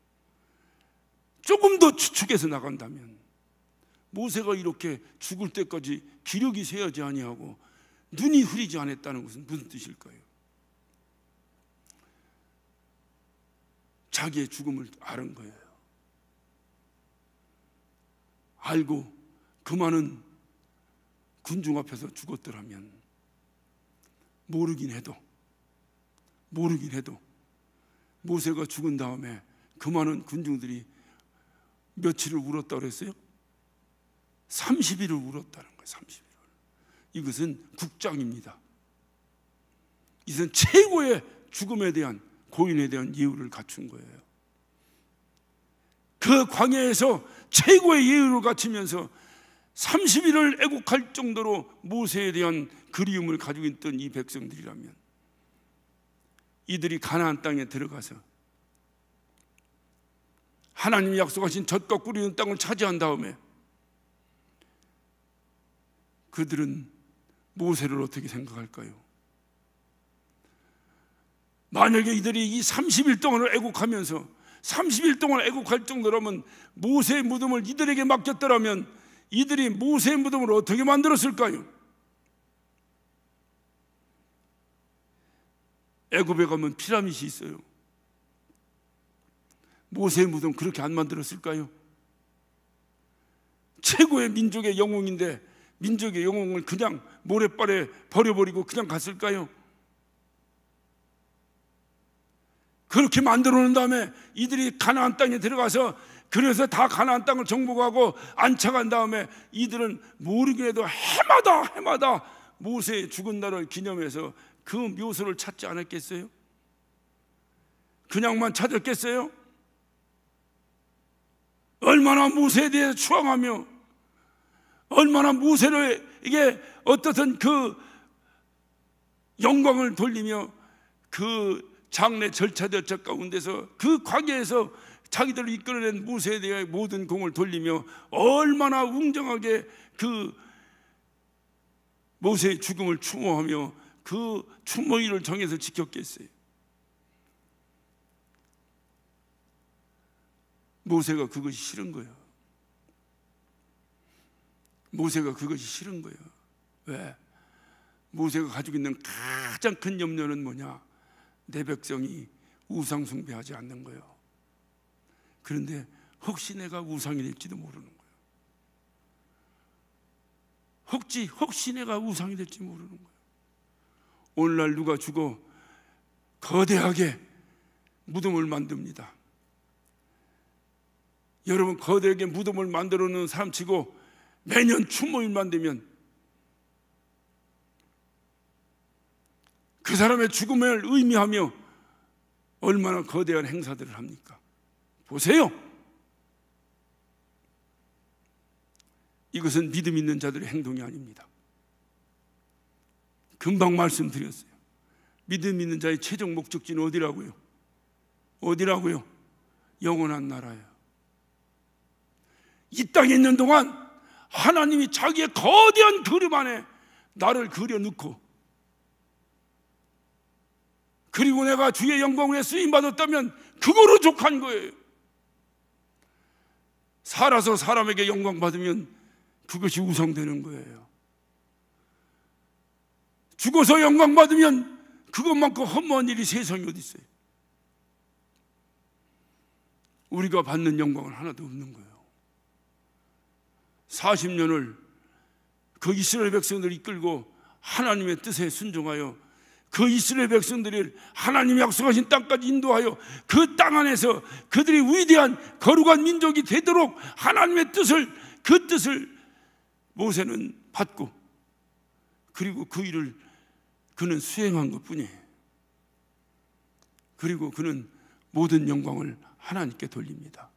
조금 더 추측해서 나간다면 모세가 이렇게 죽을 때까지 기력이 쇠하지 아니하고 눈이 흐리지 않았다는 것은 무슨 뜻일까요? 자기의 죽음을 아는 거예요. 알고 그 많은 군중 앞에서 죽었더라면 모르긴 해도 모세가 죽은 다음에 그 많은 군중들이 며칠을 울었다고 그랬어요? 30일을 울었다는 거예요. 30일을. 이것은 국장입니다. 이것은 최고의 죽음에 대한 고인에 대한 예우를 갖춘 거예요. 그 광야에서 최고의 예우를 갖추면서 30일을 애국할 정도로 모세에 대한 그리움을 가지고 있던 이 백성들이라면 이들이 가나안 땅에 들어가서 하나님이 약속하신 젖과 꿀이 땅을 차지한 다음에 그들은 모세를 어떻게 생각할까요? 만약에 이들이 이 30일 동안을 애국하면서 30일 동안 애국할 정도라면 모세의 무덤을 이들에게 맡겼더라면 이들이 모세의 무덤을 어떻게 만들었을까요? 애굽에 가면 피라밋이 있어요. 모세의 무덤 그렇게 안 만들었을까요? 최고의 민족의 영웅인데 민족의 영웅을 그냥 모래발에 버려버리고 그냥 갔을까요? 그렇게 만들어 놓은 다음에 이들이 가나안 땅에 들어가서 그래서 다 가나안 땅을 정복하고 안착한 다음에 이들은 모르긴 해도 해마다 모세의 죽은 날을 기념해서 그 묘소를 찾지 않았겠어요? 그냥만 찾았겠어요? 얼마나 모세에 대해서 추앙하며 얼마나 모세에게 어떻든 그 영광을 돌리며 그 장래 절차 가운데서 그 광야에서 자기들을 이끌어낸 모세에 대해 모든 공을 돌리며 얼마나 웅장하게 그 모세의 죽음을 추모하며 그 추모일을 정해서 지켰겠어요. 모세가 그것이 싫은 거예요. 모세가 그것이 싫은 거예요. 왜? 모세가 가지고 있는 가장 큰 염려는 뭐냐? 내 백성이 우상 숭배하지 않는 거예요. 그런데 혹시 내가 우상이 될지도 모르는 거예요. 혹시 내가 우상이 될지 모르는 거예요. 오늘날 누가 죽어 거대하게 무덤을 만듭니다. 여러분, 거대하게 무덤을 만들어 놓은 사람 치고 매년 추모일만 되면 그 사람의 죽음을 의미하며 얼마나 거대한 행사들을 합니까? 보세요. 이것은 믿음 있는 자들의 행동이 아닙니다. 금방 말씀드렸어요. 믿음 있는 자의 최종 목적지는 어디라고요? 어디라고요? 영원한 나라예요. 이 땅에 있는 동안 하나님이 자기의 거대한 그림 안에 나를 그려놓고 그리고 내가 주의 영광에 쓰임받았다면 그거로 족한 거예요. 살아서 사람에게 영광 받으면 그것이 우상되는 거예요. 죽어서 영광 받으면 그것만큼 허무한 일이 세상에 어디 있어요? 우리가 받는 영광은 하나도 없는 거예요. 40년을 그 이스라엘 백성들을 이끌고 하나님의 뜻에 순종하여 그 이스라엘 백성들을 하나님이 약속하신 땅까지 인도하여 그 땅 안에서 그들이 위대한 거룩한 민족이 되도록 하나님의 뜻을, 그 뜻을 모세는 받고, 그리고 그 일을 그는 수행한 것뿐이에요. 그리고 그는 모든 영광을 하나님께 돌립니다.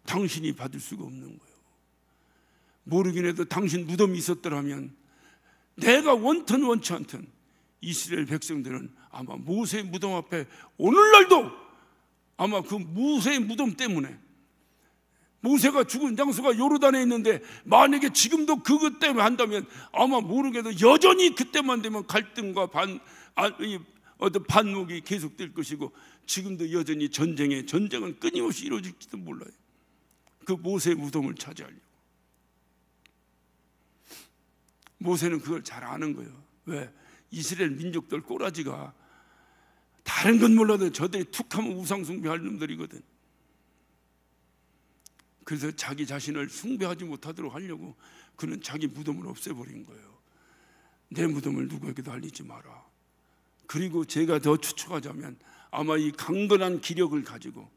당신이 받을 수가 없는 거예요. 모르긴 해도 당신 무덤이 있었더라면, 내가 원튼 원치 않든 이스라엘 백성들은 아마 모세의 무덤 앞에 오늘날도 아마 그 모세의 무덤 때문에, 모세가 죽은 장소가 요르단에 있는데 만약에 지금도 그것 때문에 한다면 아마 모르게도 여전히 그때만 되면 갈등과 어떤 반목이 계속될 것이고, 지금도 여전히 전쟁은 끊임없이 이루어질지도 몰라요. 그 모세의 무덤을 차지하려고. 모세는 그걸 잘 아는 거예요. 왜? 이스라엘 민족들 꼬라지가 다른 건 몰라도 저들이 툭하면 우상 숭배할 놈들이거든. 그래서 자기 자신을 숭배하지 못하도록 하려고 그는 자기 무덤을 없애버린 거예요. 내 무덤을 누구에게도 알리지 마라. 그리고 제가 더 추측하자면 아마 이 강건한 기력을 가지고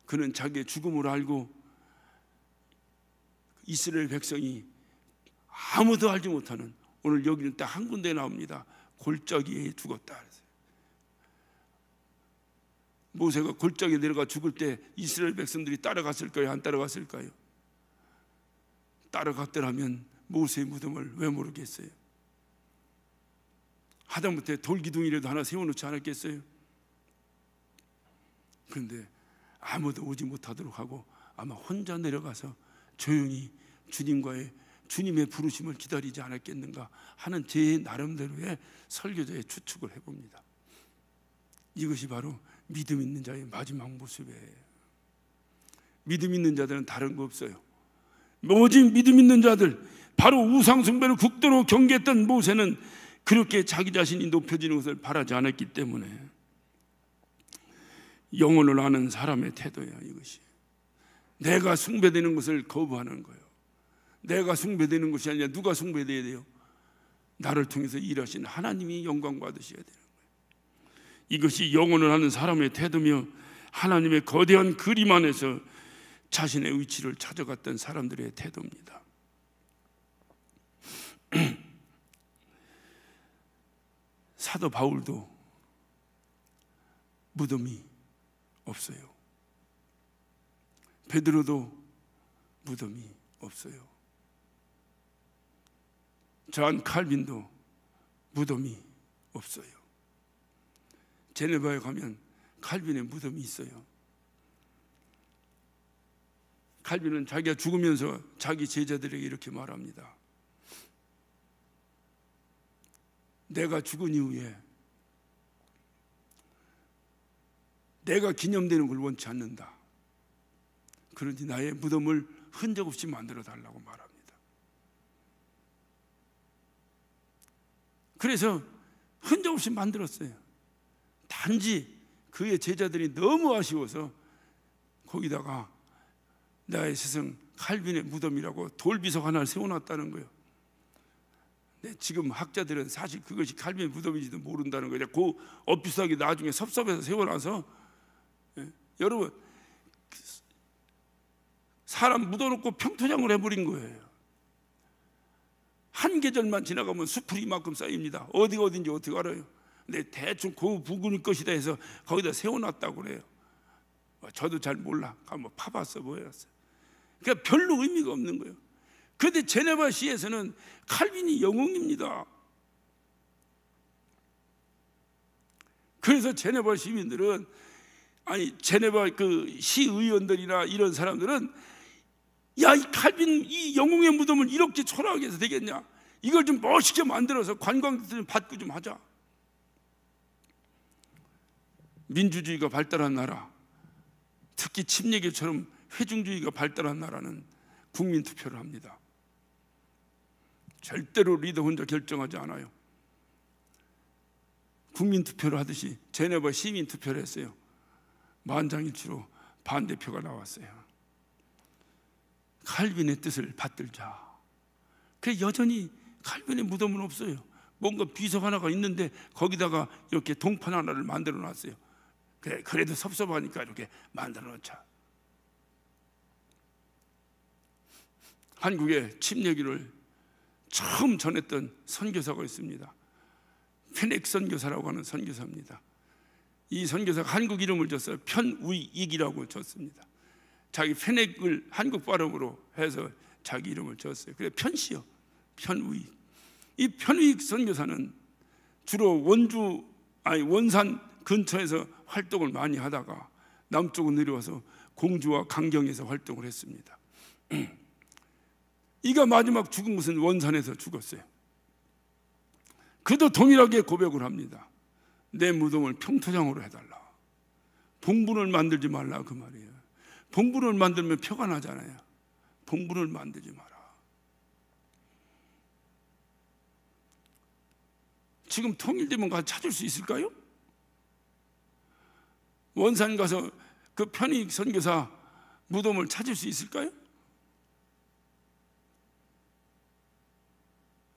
그는 자기의 죽음을 알고 이스라엘 백성이 아무도 알지 못하는, 오늘 여기는 딱 한 군데 나옵니다. 골짜기에 죽었다. 모세가 골짜기에 내려가 죽을 때 이스라엘 백성들이 따라갔을까요? 안 따라갔을까요? 따라갔더라면 모세의 무덤을 왜 모르겠어요? 하다못해 돌기둥이라도 하나 세워놓지 않았겠어요? 그런데 아무도 오지 못하도록 하고 아마 혼자 내려가서 조용히 주님의 부르심을 기다리지 않았겠는가 하는 제 나름대로의 설교자의 추측을 해봅니다. 이것이 바로 믿음 있는 자의 마지막 모습이에요. 믿음 있는 자들은 다른 거 없어요. 오직 믿음 있는 자들, 바로 우상 숭배를 극도로 경계했던 모세는 그렇게 자기 자신이 높여지는 것을 바라지 않았기 때문에 영혼을 아는 사람의 태도예요. 이것이 내가 숭배되는 것을 거부하는 거예요. 내가 숭배되는 것이 아니라 누가 숭배돼야 돼요? 나를 통해서 일하신 하나님이 영광 받으셔야 되는 거예요. 이것이 영혼을 아는 사람의 태도며 하나님의 거대한 그림 안에서 자신의 위치를 찾아갔던 사람들의 태도입니다. 사도 바울도 무덤이 없어요. 베드로도 무덤이 없어요. 존 칼빈도 무덤이 없어요. 제네바에 가면 칼빈의 무덤이 있어요. 칼빈은 자기가 죽으면서 자기 제자들에게 이렇게 말합니다. 내가 죽은 이후에 내가 기념되는 걸 원치 않는다. 그러니 나의 무덤을 흔적 없이 만들어 달라고 말합니다. 그래서 흔적 없이 만들었어요. 단지 그의 제자들이 너무 아쉬워서 거기다가 나의 스승 칼빈의 무덤이라고 돌비석 하나를 세워놨다는 거예요. 근데 지금 학자들은 사실 그것이 칼빈의 무덤인지도 모른다는 거예요. 그 엇비슷하게 나중에 섭섭해서 세워놔서, 여러분, 사람 묻어놓고 평토장을 해버린 거예요. 한 계절만 지나가면 수풀이 이만큼 쌓입니다. 어디가 어딘지 어떻게 알아요? 근데 대충 그 부근일 것이다 해서 거기다 세워놨다고 그래요. 저도 잘 몰라. 한번 파봤어 보였어요. 그러니까 별로 의미가 없는 거예요. 그런데 제네바 시에서는 칼빈이 영웅입니다. 그래서 제네바 시민들은, 아니 제네바 그 시의원들이나 이런 사람들은, 야, 이 칼빈 이 영웅의 무덤을 이렇게 초라하게 해서 되겠냐? 이걸 좀 멋있게 만들어서 관광객들 좀 받고 좀 하자. 민주주의가 발달한 나라, 특히 침례교처럼 회중주의가 발달한 나라는 국민 투표를 합니다. 절대로 리더 혼자 결정하지 않아요. 국민 투표를 하듯이 제네바 시민 투표를 했어요. 만장일치로 반대표가 나왔어요. 칼빈의 뜻을 받들자. 그래 여전히 칼빈의 무덤은 없어요. 뭔가 비석 하나가 있는데 거기다가 이렇게 동판 하나를 만들어 놨어요. 그래, 그래도 섭섭하니까 이렇게 만들어 놓자. 한국의 침례기를 처음 전했던 선교사가 있습니다. 페넥 선교사라고 하는 선교사입니다. 이 선교사가 한국 이름을 줬어요. 편위익이라고 줬습니다. 자기 페넥을 한국 발음으로 해서 자기 이름을 줬어요. 그래 편시요, 편위익. 이 편위익 선교사는 주로 원산 근처에서 활동을 많이 하다가 남쪽으로 내려와서 공주와 강경에서 활동을 했습니다. 이가 마지막 죽은 것은 원산에서 죽었어요. 그도 동일하게 고백을 합니다. 내 무덤을 평토장으로 해달라. 봉분을 만들지 말라 그 말이에요. 봉분을 만들면 표가 나잖아요. 봉분을 만들지 마라. 지금 통일되면 가서 찾을 수 있을까요? 원산 가서 그 편익 선교사 무덤을 찾을 수 있을까요?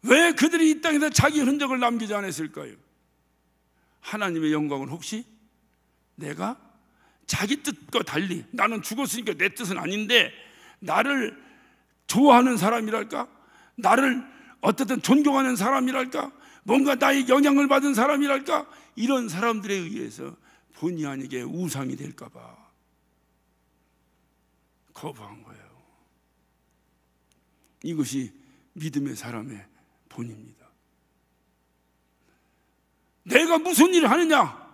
왜 그들이 이 땅에서 자기 흔적을 남기지 않았을까요? 하나님의 영광은 혹시 내가 자기 뜻과 달리, 나는 죽었으니까 내 뜻은 아닌데 나를 좋아하는 사람이랄까, 나를 어떻든 존경하는 사람이랄까, 뭔가 나의 영향을 받은 사람이랄까, 이런 사람들에 의해서 본의 아니게 우상이 될까 봐 거부한 거예요. 이것이 믿음의 사람의 본입니다. 내가 무슨 일을 하느냐,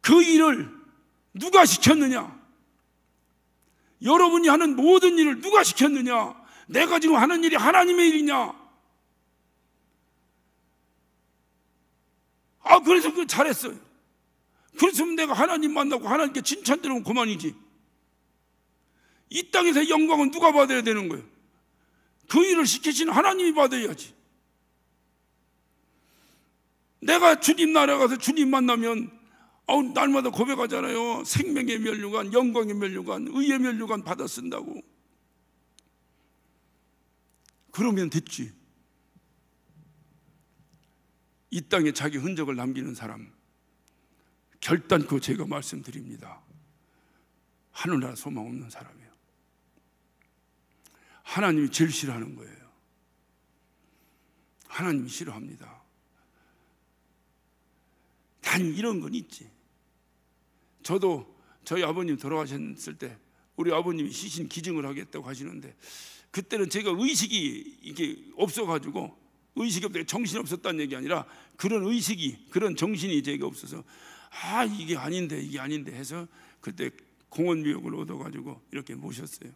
그 일을 누가 시켰느냐, 여러분이 하는 모든 일을 누가 시켰느냐, 내가 지금 하는 일이 하나님의 일이냐. 그래서 그 잘했어요. 그랬으면 내가 하나님 만나고 하나님께 칭찬 들으면 그만이지. 이 땅에서 영광은 누가 받아야 되는 거예요? 그 일을 시키신 하나님이 받아야지. 내가 주님 나라에 가서 주님 만나면 날마다 고백하잖아요. 생명의 면류관, 영광의 면류관, 의의 면류관 받아 쓴다고. 그러면 됐지. 이 땅에 자기 흔적을 남기는 사람, 결단코 제가 말씀드립니다. 하늘나라 소망 없는 사람이에요. 하나님이 제일 싫어하는 거예요. 하나님이 싫어합니다. 단 이런 건 있지. 저도 저희 아버님 돌아가셨을 때 우리 아버님이 시신 기증을 하겠다고 하시는데, 그때는 제가 의식이 이게 없어가지고, 의식이 없다, 정신이 없었다는 얘기 아니라 그런 의식이, 그런 정신이 제가 없어서 이게 아닌데 해서 그때 공원미역을 얻어가지고 이렇게 모셨어요.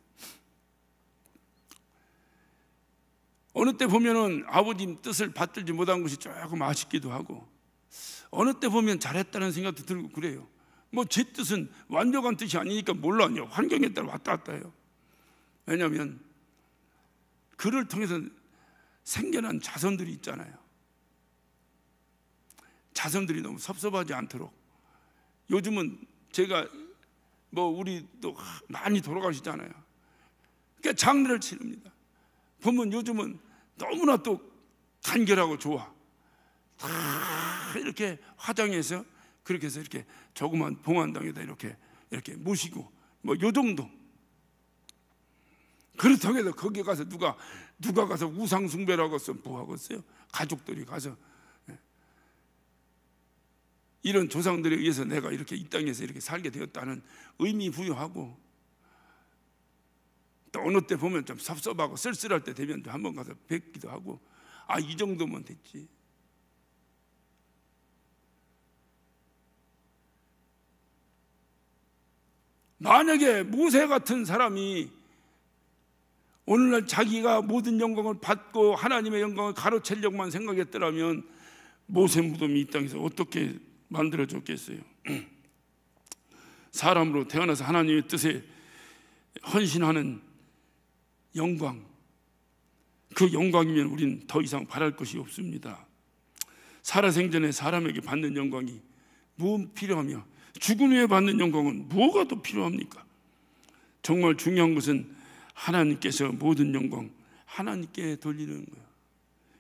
어느 때 보면은 아버님 뜻을 받들지 못한 것이 조금 아쉽기도 하고, 어느 때 보면 잘했다는 생각도 들고 그래요. 뭐 제 뜻은 완벽한 뜻이 아니니까 몰라요. 환경에 따라 왔다 갔다 해요. 왜냐하면 그를 통해서 생겨난 자손들이 있잖아요. 자손들이 너무 섭섭하지 않도록. 요즘은 제가 우리도 많이 돌아가시잖아요. 그러니까 장례를 치릅니다. 보면 요즘은 너무나 또 간결하고 좋아. 다 이렇게 화장해서 그렇게 해서 이렇게 조그만 봉안당에다 이렇게 모시고 요 정도. 그렇다고 해서 거기 가서 누가 가서 우상 숭배를 하겠어? 뭐 하겠어요? 가족들이 가서. 이런 조상들에 의해서 내가 이렇게 이 땅에서 이렇게 살게 되었다는 의미 부여하고, 또 어느 때 보면 좀 섭섭하고 쓸쓸할 때 되면 한번 가서 뵙기도 하고, 이 정도면 됐지. 만약에 모세 같은 사람이 오늘날 자기가 모든 영광을 받고 하나님의 영광을 가로채려고만 생각했더라면 모세 무덤이 이 땅에서 어떻게 만들어졌겠어요? 사람으로 태어나서 하나님의 뜻에 헌신하는 영광, 그 영광이면 우린 더 이상 바랄 것이 없습니다. 살아생전에 사람에게 받는 영광이 무엇 필요하며 죽은 후에 받는 영광은 뭐가 더 필요합니까? 정말 중요한 것은 하나님께서 모든 영광 하나님께 돌리는 거예요.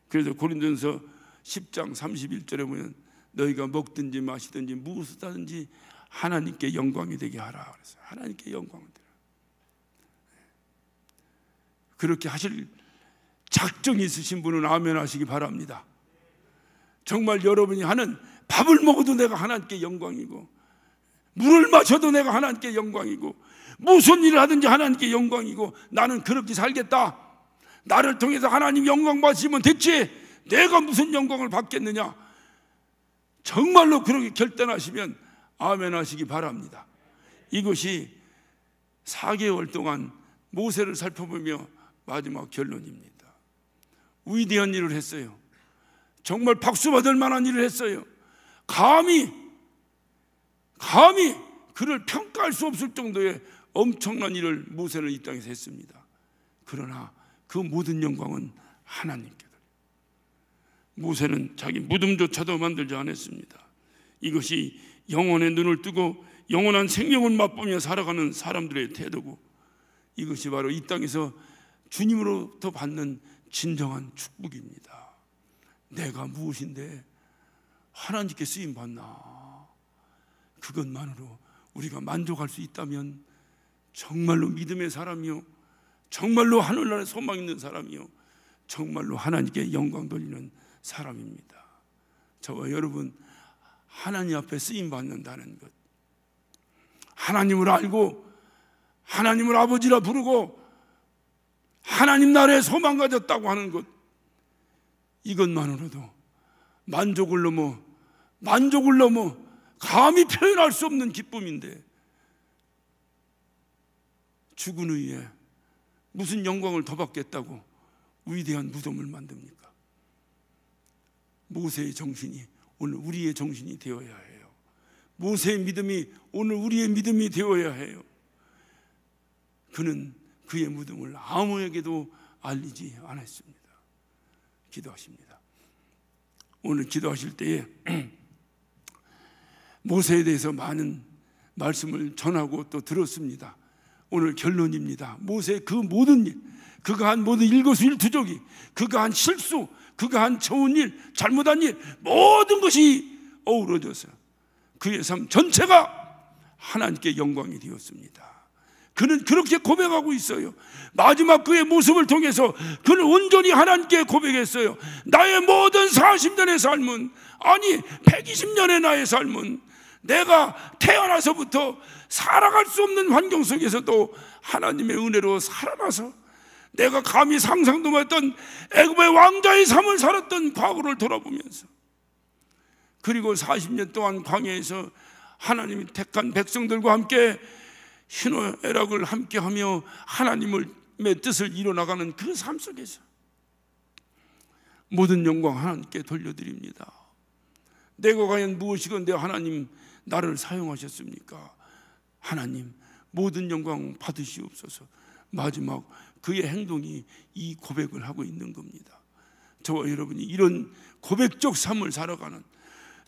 그래서 고린도전서 10장 31절에 보면 너희가 먹든지 마시든지 무엇을 하든지 하나님께 영광이 되게 하라. 그래서 하나님께 영광을 드려. 그렇게 하실 작정이 있으신 분은 아멘 하시기 바랍니다. 정말 여러분이 하는 밥을 먹어도 내가 하나님께 영광이고, 물을 마셔도 내가 하나님께 영광이고, 무슨 일을 하든지 하나님께 영광이고, 나는 그렇게 살겠다. 나를 통해서 하나님 영광 받으시면 됐지, 내가 무슨 영광을 받겠느냐. 정말로 그렇게 결단하시면 아멘 하시기 바랍니다. 이것이 4개월 동안 모세를 살펴보며 마지막 결론입니다. 위대한 일을 했어요. 정말 박수 받을 만한 일을 했어요. 감히 그를 평가할 수 없을 정도의 엄청난 일을 모세는 이 땅에서 했습니다. 그러나 그 모든 영광은 하나님께. 모세는 자기 무덤조차도 만들지 않았습니다. 이것이 영혼의 눈을 뜨고 영원한 생명을 맛보며 살아가는 사람들의 태도고, 이것이 바로 이 땅에서 주님으로부터 받는 진정한 축복입니다. 내가 무엇인데 하나님께 쓰임받나? 그것만으로 우리가 만족할 수 있다면 정말로 믿음의 사람이요, 정말로 하늘나라에 소망 있는 사람이요, 정말로 하나님께 영광 돌리는 사람입니다. 저와 여러분, 하나님 앞에 쓰임받는다는 것, 하나님을 알고 하나님을 아버지라 부르고 하나님 나라에 소망 가졌다고 하는 것, 이것만으로도 만족을 넘어 감히 표현할 수 없는 기쁨인데, 죽은 후에 무슨 영광을 더 받겠다고 위대한 무덤을 만듭니까? 모세의 정신이 오늘 우리의 정신이 되어야 해요. 모세의 믿음이 오늘 우리의 믿음이 되어야 해요. 그는 그의 무덤을 아무에게도 알리지 않았습니다. 기도하십니다. 오늘 기도하실 때에 모세에 대해서 많은 말씀을 전하고 또 들었습니다. 오늘 결론입니다. 모세의 그 모든 일, 그가 한 모든 일거수일투족이, 그가 한 실수, 그가 한 좋은 일, 잘못한 일, 모든 것이 어우러져서 그의 삶 전체가 하나님께 영광이 되었습니다. 그는 그렇게 고백하고 있어요. 마지막 그의 모습을 통해서 그는 온전히 하나님께 고백했어요. 나의 모든 40년의 삶은, 아니 120년의 나의 삶은, 내가 태어나서부터 살아갈 수 없는 환경 속에서도 하나님의 은혜로 살아나서 내가 감히 상상도 못했던 애굽의 왕자의 삶을 살았던 과거를 돌아보면서, 그리고 40년 동안 광야에서 하나님이 택한 백성들과 함께 희노애락을 함께하며 하나님의 뜻을 이뤄나가는 그 삶 속에서 모든 영광 하나님께 돌려드립니다. 내가 과연 무엇이건데 하나님 나를 사용하셨습니까? 하나님 모든 영광 받으시옵소서. 마지막 그의 행동이 이 고백을 하고 있는 겁니다. 저와 여러분이 이런 고백적 삶을 살아가는,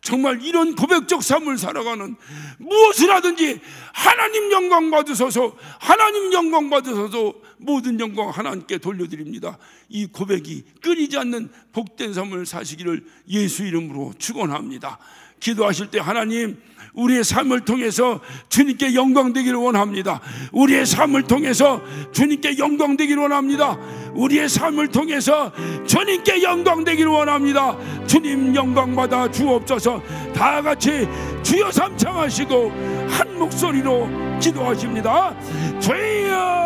정말 이런 고백적 삶을 살아가는, 무엇을 하든지 하나님 영광 받으소서, 하나님 영광 받으소서, 모든 영광 하나님께 돌려드립니다. 이 고백이 끊이지 않는 복된 삶을 사시기를 예수 이름으로 축원합니다. 기도하실 때 하나님, 우리의 삶을 통해서 주님께 영광 되기를 원합니다. 우리의 삶을 통해서 주님께 영광 되기를 원합니다. 우리의 삶을 통해서 주님께 영광 되기를 원합니다. 주님 영광 받아 주옵소서. 다 같이 주여 삼창하시고 한 목소리로 기도하십니다. 주여